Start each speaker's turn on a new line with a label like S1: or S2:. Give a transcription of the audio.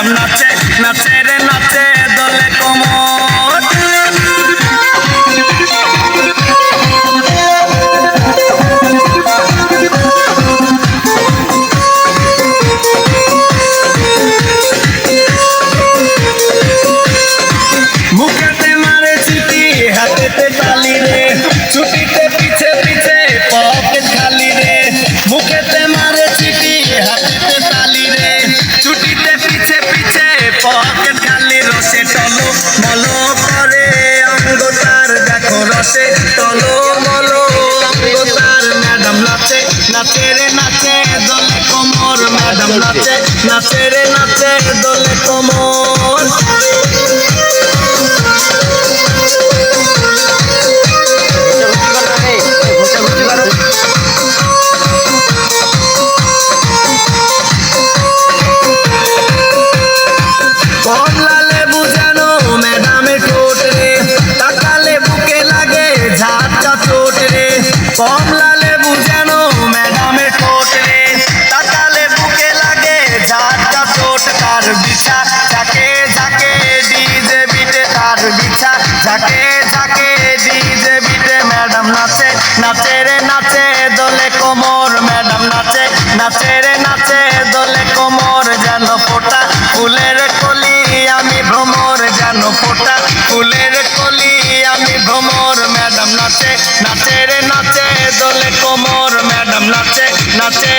S1: madam নাচে নাচে রে নাচে দোলে কোমর মুখেতে মারে চিঠি হাতেতে তালি রে ছুটিতে পিছে পিছে পকেট খালি রে মুখেতে মারে চিঠি হাতেতে তালি রে ছুটিতে পিছে পিছে পকেট খালি রসে টলো মলো করে অঙ্গ তার দেখো রসে টলো মলো অঙ্গ তার ম্যাডাম নাচে নাচে রে নাচে দোলে কোমর ম্যাডাম নাচে নাচে রে নাচে দোলে কোমর কমলা লেবু যেন ম্যাডামের ঠোঁট রে তাকালে বুকে লাগে ঝাঁটা চোট রে কমলা লেবু যেন ম্যাডামের ঠোঁট রে তাকালে বুকে লাগে ঝাঁটা চোট তার বিছা ঝাঁকে ঝাঁকে ডিজে বিটে তার বিছা ঝাঁকে ঝাঁকে ডিজে বিটে ম্যাডাম নাচে নাচে রে নাচে দোলে কোমর ম্যাডাম নাচে নাচে রে নাচে দোলে কোমর যেন ফোটা ফুলের কলি আমি ভ্রমর যেন ফোটা ফুলের কলি আমি ভ্রমর ম্যাডাম নাচে নাচে রে নাচে দোলে কোমর ম্যাডাম নাচে নাচে